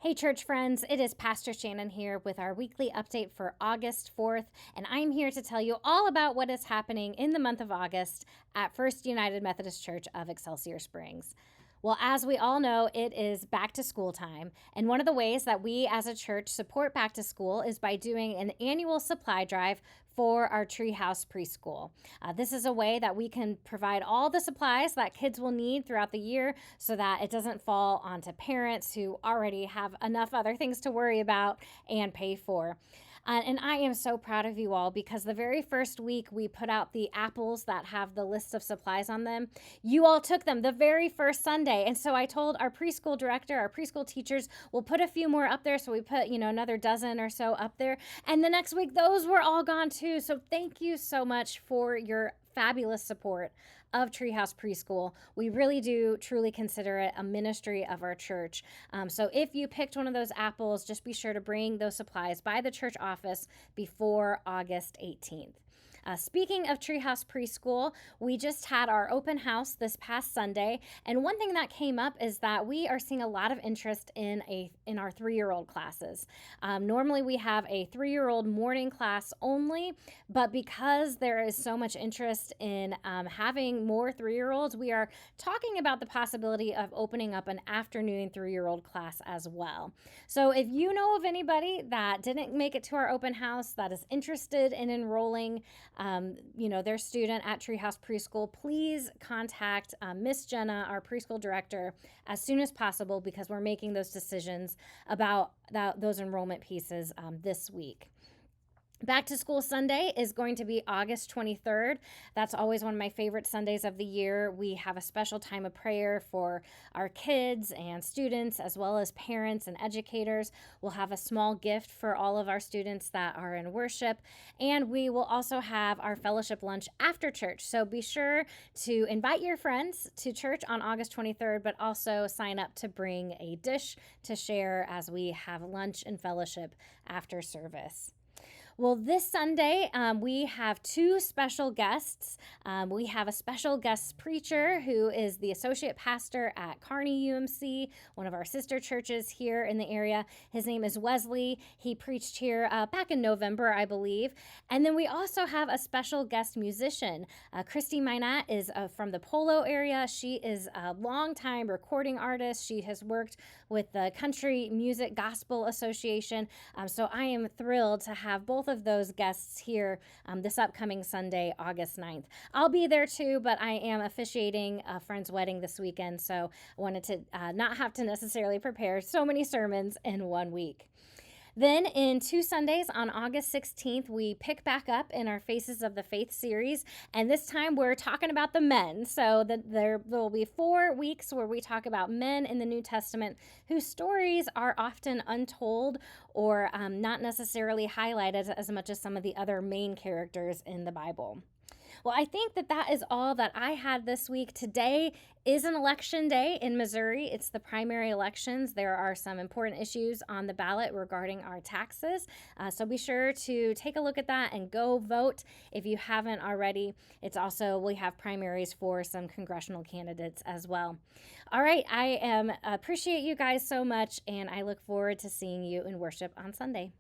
Hey, church friends, it is Pastor Shannon here with our weekly update for August 4th, and I'm here to tell you all about what is happening in the month of August at First United Methodist Church of Excelsior Springs. Well, as we all know, it is back to school time, and one of the ways that we as a church support back to school is by doing an annual supply drive for our Treehouse Preschool. This is a way that we can provide all the supplies that kids will need throughout the year so that it doesn't fall onto parents who already have enough other things to worry about and pay for. And I am so proud of you all because the very first week we put out the apples that have the list of supplies on them. You all took them the very first Sunday. And so I told our preschool director, our preschool teachers, we'll put a few more up there. So we put, another dozen or so up there. And the next week, those were all gone too. So thank you so much for your fabulous support of Treehouse Preschool. We really do truly consider it a ministry of our church. So if you picked one of those apples, just be sure to bring those supplies by the church office before August 18th. Speaking of Treehouse Preschool, we just had our open house this past Sunday, and one thing that came up is that we are seeing a lot of interest in our 3-year-old classes. Normally we have a 3-year-old morning class only, but because there is so much interest in having more 3-year-olds, we are talking about the possibility of opening up an afternoon 3-year-old class as well. So if you know of anybody that didn't make it to our open house that is interested in enrolling their student at Treehouse Preschool, please contact Miss Jenna, our preschool director, as soon as possible because we're making those decisions about those enrollment pieces this week. Back to School Sunday is going to be August 23rd. That's always one of my favorite Sundays of the year. We have a special time of prayer for our kids and students, as well as parents and educators. We'll have a small gift for all of our students that are in worship, and we will also have our fellowship lunch after church. So be sure to invite your friends to church on August 23rd, but also sign up to bring a dish to share as we have lunch and fellowship after service. Well, this Sunday, we have 2 special guests. We have a special guest preacher who is the associate pastor at Kearney UMC, one of our sister churches here in the area. His name is Wesley. He preached here back in November, I believe. And then we also have a special guest musician. Christy Minat is from the Polo area. She is a longtime recording artist. She has worked with the Country Music Gospel Association. So I am thrilled to have both of those guests here this upcoming Sunday, August 9th. I'll be there too, but I am officiating a friend's wedding this weekend, so I wanted to not have to necessarily prepare so many sermons in one week. Then in 2 Sundays on August 16th, we pick back up in our Faces of the Faith series, and this time we're talking about the men. So there will be 4 weeks where we talk about men in the New Testament whose stories are often untold or not necessarily highlighted as much as some of the other main characters in the Bible. Well, I think that is all that I had this week. Today is an election day in Missouri. It's the primary elections. There are some important issues on the ballot regarding our taxes. So be sure to take a look at that and go vote if you haven't already. We have primaries for some congressional candidates as well. All right, I appreciate you guys so much, and I look forward to seeing you in worship on Sunday.